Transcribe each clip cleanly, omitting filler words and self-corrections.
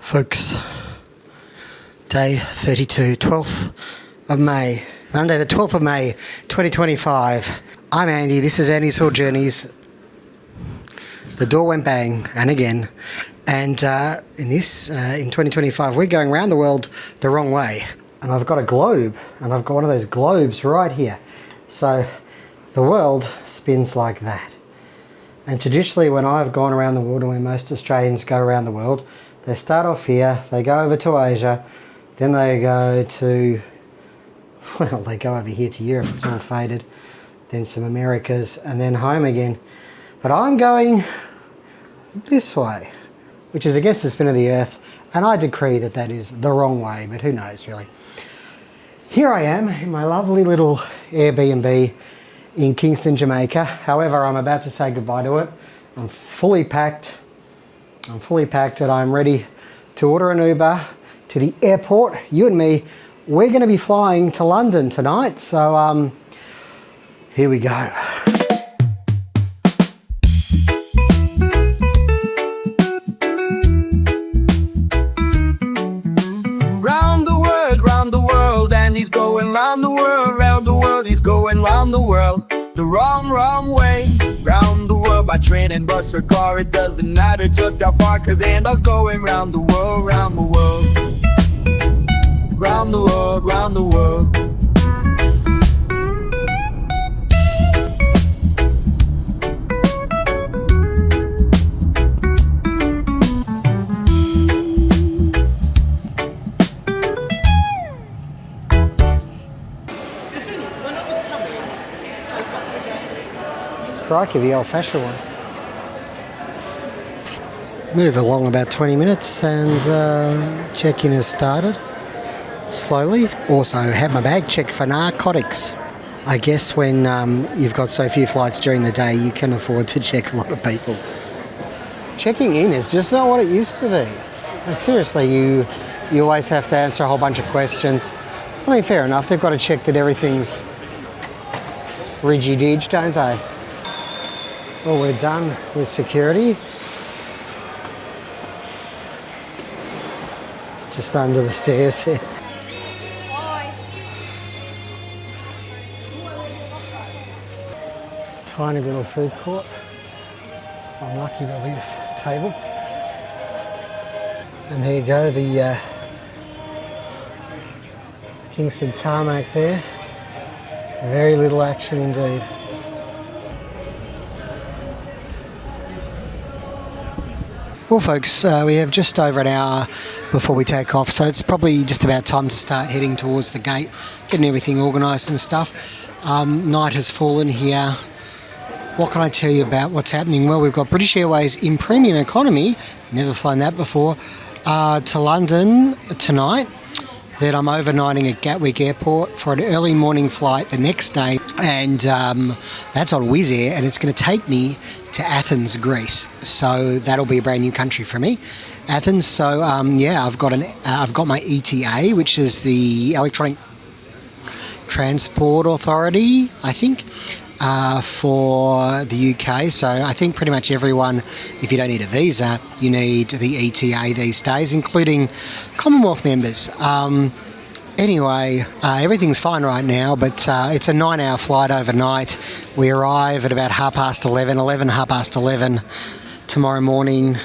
Folks, day 32, 12th of May, Monday the 12th of May 2025. I'm Andy, this is Andy's Hall Journeys. The door went bang, and again, and in 2025, we're going around the world the wrong way. And I've got a globe, and I've got one of those globes right here. So the world spins like that. And traditionally, when I've gone around the world, and when most Australians go around the world, they start off here, they go over to Asia, then they go to, well, they go over here to Europe, it's all faded, then some Americas, and then home again. But I'm going this way, which is against the spin of the earth, and I decree that that is the wrong way, but who knows really. Here I am in my lovely little Airbnb in Kingston, Jamaica. However, I'm about to say goodbye to it. I'm fully packed and I'm ready to order an Uber to the airport. You and me, we're going to be flying to London tonight, so here we go. Round the world, and he's going round the world, he's going round the world, the wrong way. Round the world by train and bus or car, it doesn't matter just how far, cause Andy's going round the world, round the world, round the world, round the world. Crikey, the old-fashioned one. Move along about 20 minutes and check-in has started slowly. Also had my bag checked for narcotics. I guess when you've got so few flights during the day, you can afford to check a lot of people. Checking in is just not what it used to be. Like, seriously, you always have to answer a whole bunch of questions. I mean, fair enough, they've got to check that everything's ridgy-dig, don't they? Well, we're done with security. Just under the stairs there. Tiny little food court. If I'm lucky, there'll be a table. And there you go, the Kingston tarmac there. Very little action indeed. Well folks, we have just over an hour before we take off, so it's probably just about time to start heading towards the gate, getting everything organised and stuff. Night has fallen here. What can I tell you about what's happening? Well, we've got British Airways in premium economy, never flown that before, to London tonight. Then I'm overnighting at Gatwick Airport for an early morning flight the next day, and that's on Wizz Air, and it's going to take me to Athens, Greece. So that'll be a brand new country for me, Athens. So yeah, I've got my ETA, which is the Electronic Transport Authority, I think, for the UK. So I think pretty much everyone, if you don't need a visa, you need the ETA these days, including Commonwealth members. Anyway, everything's fine right now, but it's a 9-hour flight overnight. We arrive at about 11:30 tomorrow morning.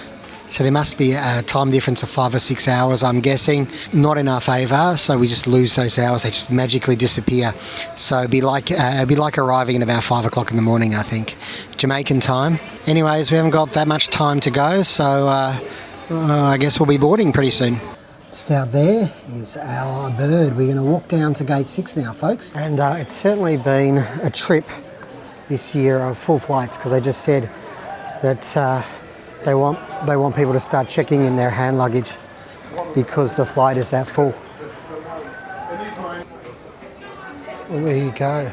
So there must be a time difference of 5 or 6 hours, I'm guessing. Not in our favour, so we just lose those hours. They just magically disappear. So it'd be like arriving at about 5 o'clock in the morning, I think, Jamaican time. Anyways, we haven't got that much time to go, so I guess we'll be boarding pretty soon. Just out there is our bird. We're going to walk down to gate 6 now, folks. And it's certainly been a trip this year of full flights, because they just said that they want people to start checking in their hand luggage because the flight is that full. Well, there you go.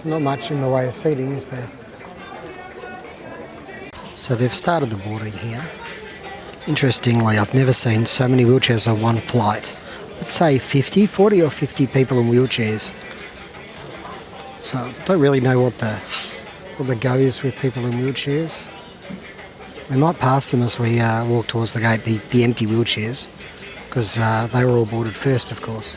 Not much in the way of seating, is there? So they've started the boarding here. Interestingly, I've never seen so many wheelchairs on one flight. Let's say 40 or 50 people in wheelchairs. So don't really know what the go is with people in wheelchairs. We might pass them as we walk towards the gate, the empty wheelchairs, because they were all boarded first, of course.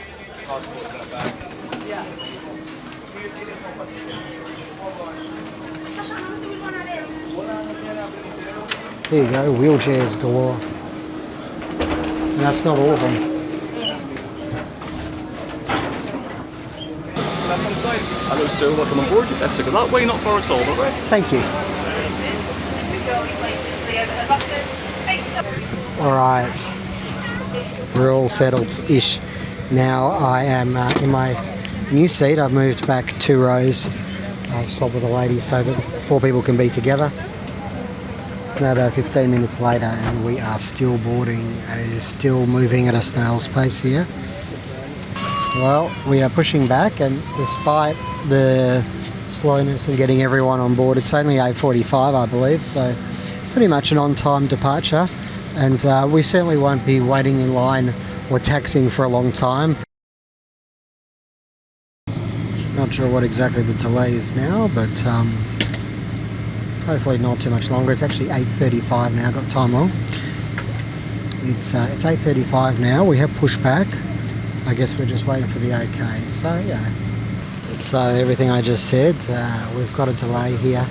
There you go, wheelchairs galore. And that's not all of them. Left-hand side. Hello sir, welcome on board. Best to go that way, not far at all, alright? Thank you. Alright. We're all settled-ish. Now I am in my new seat. I've moved back 2 rows. I've swapped with a lady so that 4 people can be together. It's now about 15 minutes later and we are still boarding and it is still moving at a snail's pace here. Well, we are pushing back and despite the slowness and getting everyone on board, it's only 8:45 I believe, so pretty much an on-time departure, and we certainly won't be waiting in line or taxiing for a long time. Not sure what exactly the delay is now, but hopefully not too much longer. It's actually 8:35 now, got time wrong. It's 8:35 now, we have pushed back. I guess we're just waiting for the OK. So yeah. So everything I just said, we've got a delay here.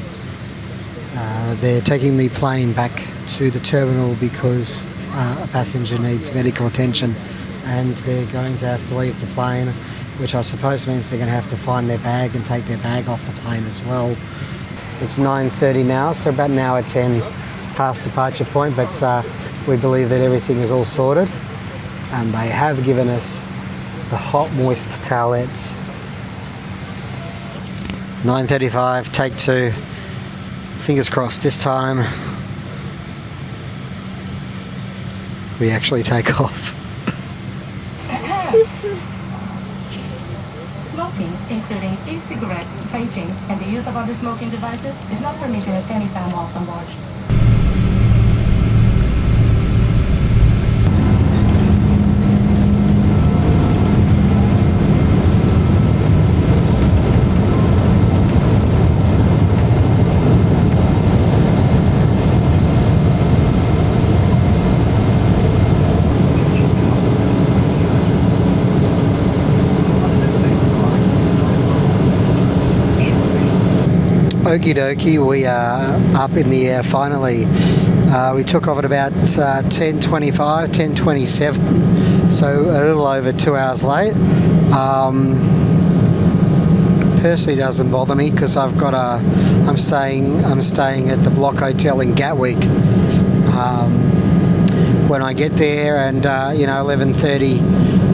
They're taking the plane back to the terminal because a passenger needs medical attention and they're going to have to leave the plane, which I suppose means they're going to have to find their bag and take their bag off the plane as well. It's 9:30 now, so about an hour 10 past departure point, but we believe that everything is all sorted and they have given us the hot moist towelettes. 9:35, take 2. Fingers crossed this time we actually take off. Smoking, including e-cigarettes, vaping, and the use of other smoking devices, is not permitted at any time whilst on board. Okie dokie, we are up in the air finally. We took off at about 10:25, 10:27, so a little over 2 hours late. Personally doesn't bother me because I've got I'm staying at the BLOC Hotel in Gatwick. When I get there and 11:30,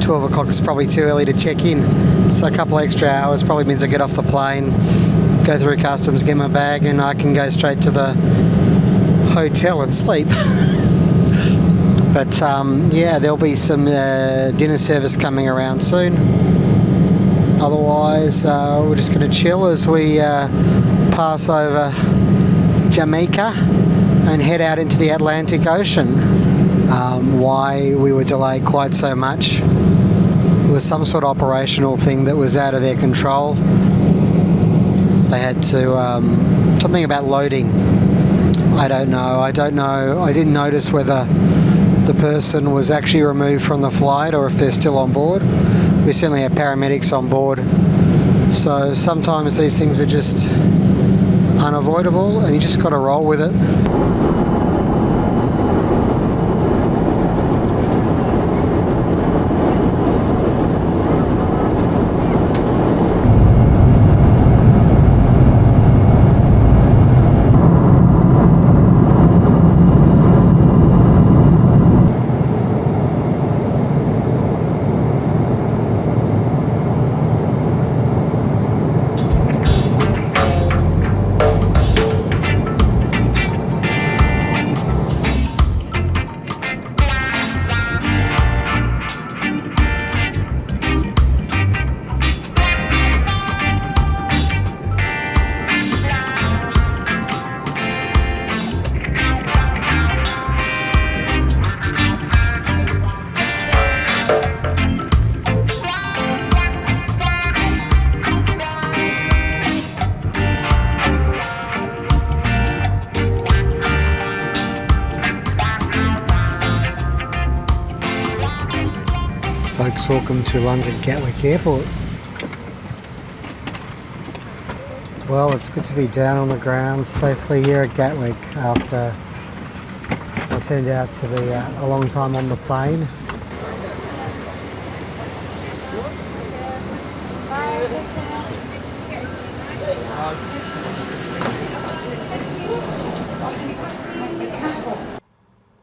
12 o'clock is probably too early to check in, so a couple extra hours probably means I get off the plane, go through customs, get my bag, and I can go straight to the hotel and sleep. But yeah, there'll be some dinner service coming around soon. Otherwise, we're just going to chill as we pass over Jamaica and head out into the Atlantic Ocean. Why we were delayed quite so much, it was some sort of operational thing that was out of their control. They had to, something about loading. I don't know. I didn't notice whether the person was actually removed from the flight or if they're still on board. We certainly have paramedics on board. So sometimes these things are just unavoidable and you just got to roll with it. Folks, welcome to London Gatwick Airport. Well, it's good to be down on the ground safely here at Gatwick after what turned out to be a long time on the plane.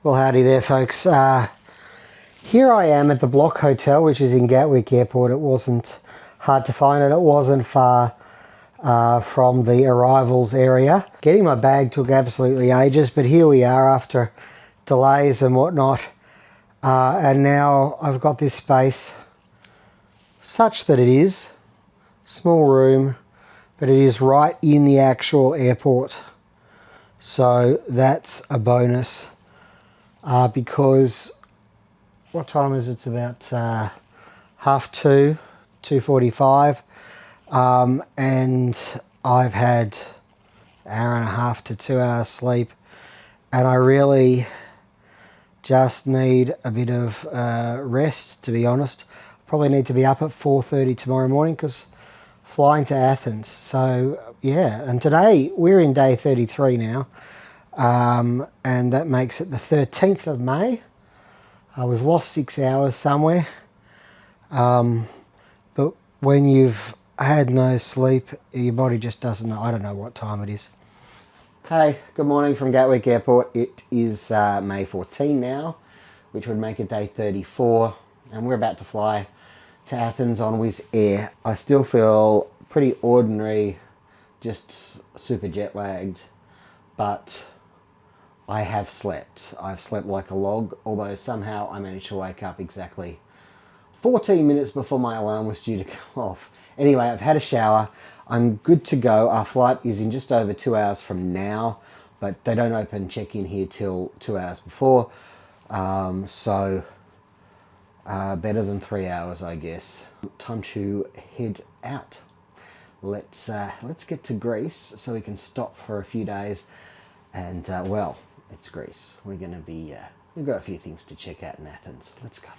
Well, howdy there, folks. Here I am at the BLOC Hotel, which is in Gatwick Airport. It wasn't hard to find and it wasn't far from the arrivals area. Getting my bag took absolutely ages, but here we are after delays and whatnot. And now I've got this space such that it is small room, but it is right in the actual airport. So that's a bonus because what time is it? It's about 2:30, 2:45, and I've had an hour and a half to 2 hours sleep, and I really just need a bit of rest, to be honest. Probably need to be up at 4:30 tomorrow morning because flying to Athens. So yeah, and today we're in day 33 now, and that makes it the 13th of May. We've lost 6 hours somewhere, but when you've had no sleep, your body just doesn't know. I don't know what time it is. Hey, good morning from Gatwick Airport. It is May 14 now, which would make it day 34, and we're about to fly to Athens on Wizz Air. I still feel pretty ordinary, just super jet lagged, but I have slept. I've slept like a log, although somehow I managed to wake up exactly 14 minutes before my alarm was due to go off. Anyway, I've had a shower. I'm good to go. Our flight is in just over 2 hours from now, but they don't open check-in here till 2 hours before. So better than 3 hours, I guess. Time to head out. Let's get to Greece so we can stop for a few days. And well, it's Greece. We're going to be, we've got a few things to check out in Athens. Let's go.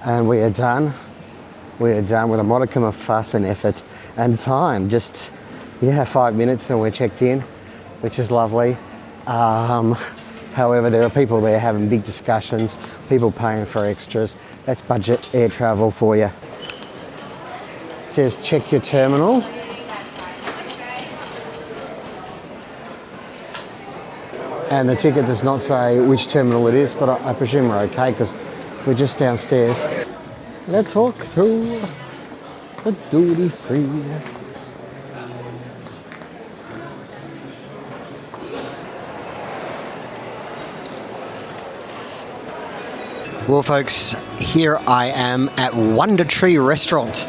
And we are done. We are done with a modicum of fuss and effort and time. Just, yeah, 5 minutes and we're checked in, which is lovely. However, there are people there having big discussions, people paying for extras. That's budget air travel for you. It says check your terminal. And the ticket does not say which terminal it is, but I presume we're okay because we're just downstairs. Let's walk through the duty free. Well, folks, here I am at Wondertree restaurant,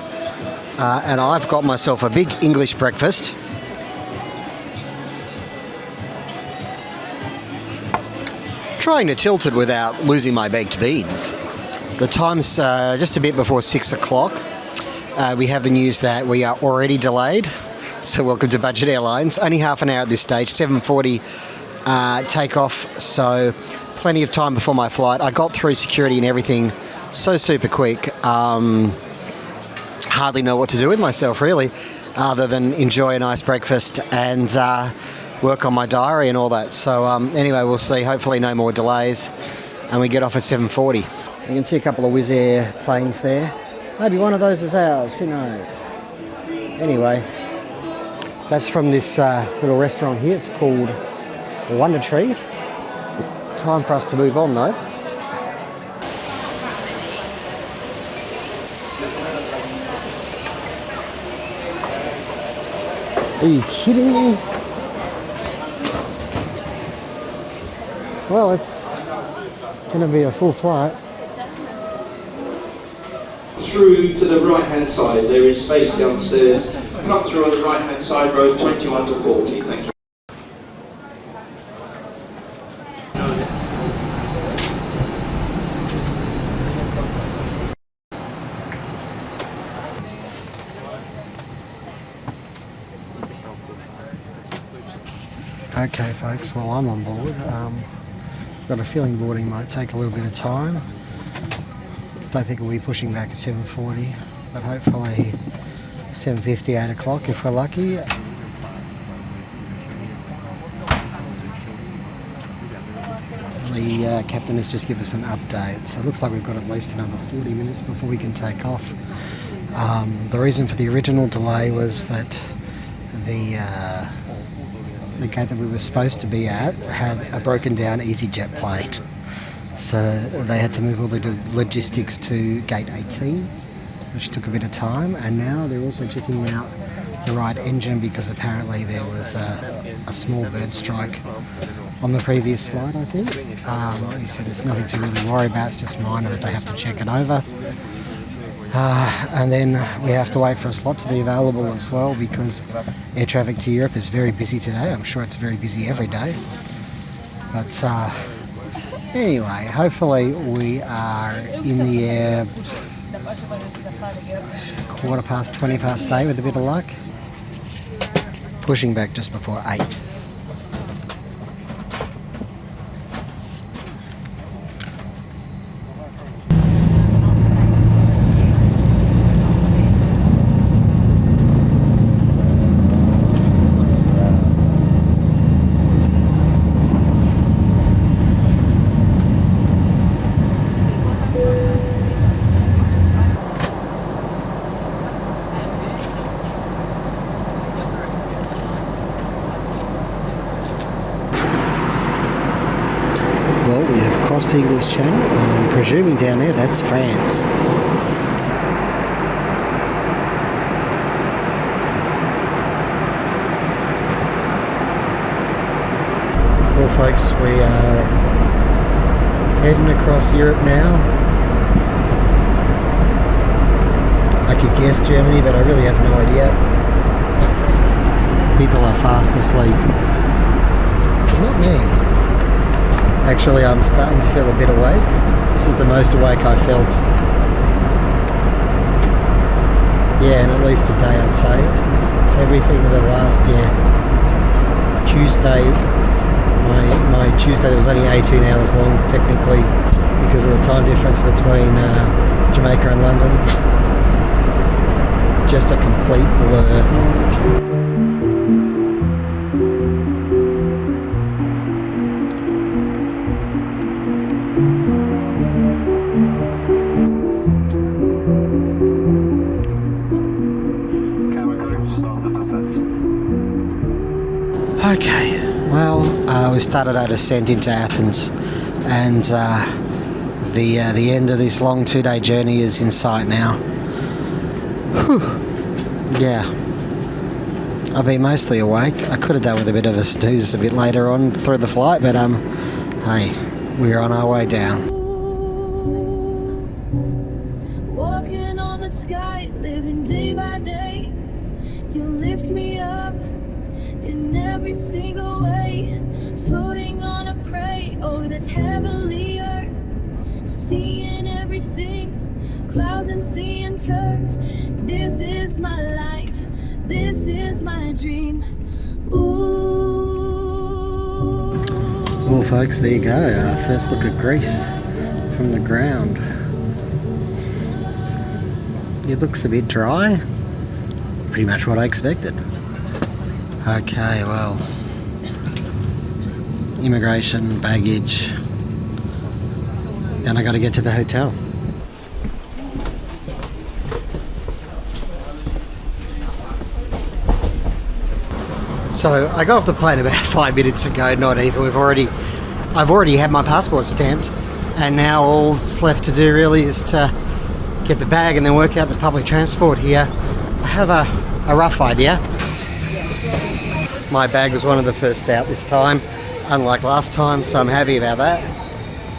and I've got myself a big English breakfast. Trying to tilt it without losing my baked beans. The time's just a bit before 6 o'clock. We have the news that we are already delayed. So welcome to Budget Airlines. Only half an hour at this stage, 7:40 takeoff. So plenty of time before my flight. I got through security and everything so super quick. Hardly know what to do with myself really, other than enjoy a nice breakfast and work on my diary and all that. So anyway, we'll see. Hopefully no more delays and we get off at 7:40. You can see a couple of Wizz Air planes there. Maybe one of those is ours, who knows. Anyway, that's from this little restaurant here. It's called Wondertree. Time for us to move on though. Are you kidding me? Well, it's going to be a full flight. Through to the right hand side, there is space downstairs. Come through on the right hand side, rows 21 to 40, thank you. Okay, folks, well, I'm on board. Got a feeling boarding might take a little bit of time. Don't think we'll be pushing back at 7:40, but hopefully 7:50, 8 o'clock if we're lucky. The captain has just given us an update, so it looks like we've got at least another 40 minutes before we can take off. The reason for the original delay was that the gate that we were supposed to be at had a broken down EasyJet plane. So they had to move all the logistics to gate 18, which took a bit of time, and now they're also checking out the right engine because apparently there was a small bird strike on the previous flight, I think. He said it's nothing to really worry about, it's just minor, but they have to check it over. And then we have to wait for a slot to be available as well because air traffic to Europe is very busy today. I'm sure it's very busy every day. But anyway, hopefully we are in the air 20:15 with a bit of luck. Pushing back just before 8. Well, we have crossed the English Channel, and I'm presuming down there that's France. Well, folks, we are heading across Europe now. I could guess Germany, but I really have no idea. People are fast asleep. But not me. Actually, I'm starting to feel a bit awake. This is the most awake I felt. Yeah, in at least a day, I'd say. Everything the last Tuesday, my Tuesday that was only 18 hours long, technically, because of the time difference between Jamaica and London. Just a complete blur. Okay, well, we started our descent into Athens, and the end of this long 2-day journey is in sight now. Whew. Yeah, I've been mostly awake. I could have done with a bit of a snooze a bit later on through the flight, but hey, we're on our way down. Walking on the sky, living day by day. You lift me up in every single way, floating on a prey over this heavenly earth, seeing everything, clouds and sea and turf. This is my life, this is my dream. Ooh. Well, folks, there you go. First look at Greece from the ground. It looks a bit dry. Pretty much what I expected. Okay, well, immigration, baggage, and I got to get to the hotel. So I got off the plane about 5 minutes ago, not even. I've already had my passport stamped, and now all that's left to do really is to get the bag and then work out the public transport here. I have a rough idea. My bag was one of the first out this time, unlike last time, so I'm happy about that.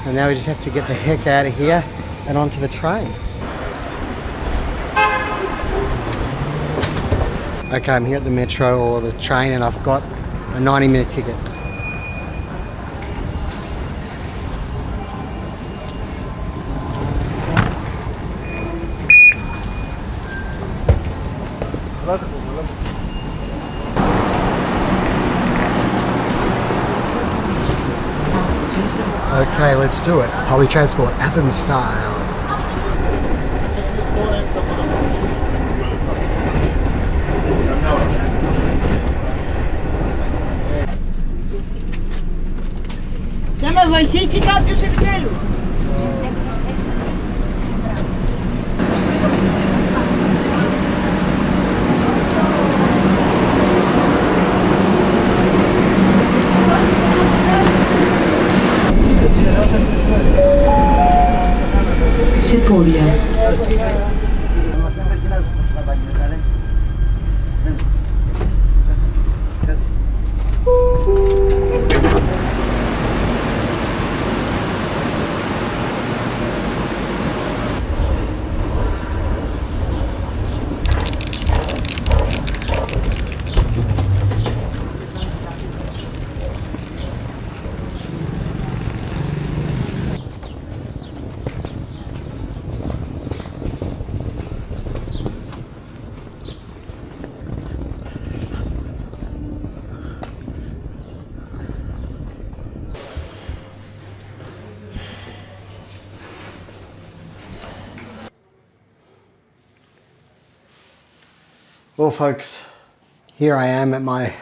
And now we just have to get the heck out of here and onto the train. Okay, I'm here at the metro or the train, and I've got a 90-minute ticket. Okay, let's do it. Public transport, Athens style. Θα με βοηθήσει κάποιος επιτέλους. Σε πόδια. Well, folks, here I am at my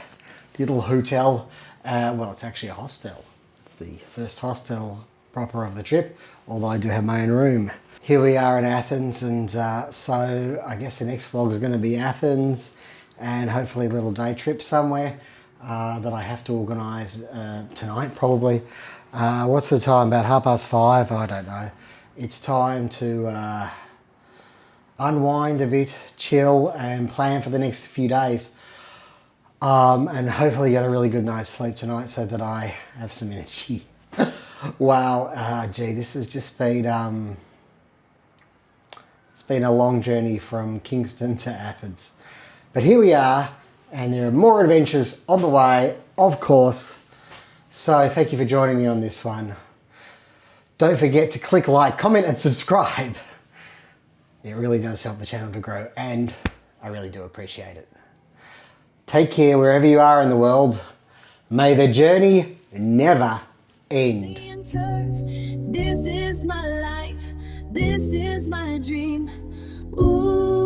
little hotel. Well, it's actually a hostel. It's the first hostel proper of the trip, although I do have my own room. Here we are in Athens, and so I guess the next vlog is going to be Athens and hopefully a little day trip somewhere that I have to organise tonight, probably. What's the time? About 5:30? I don't know. It's time to unwind a bit, chill, and plan for the next few days. And hopefully get a really good night's sleep tonight so that I have some energy. Wow, gee, this has just been, it's been a long journey from Kingston to Athens. But here we are, and there are more adventures on the way, of course. So thank you for joining me on this one. Don't forget to click like, comment, and subscribe. It really does help the channel to grow, and I really do appreciate it. Take care wherever you are in the world. May the journey never end. This is my life, this is my dream. Ooh.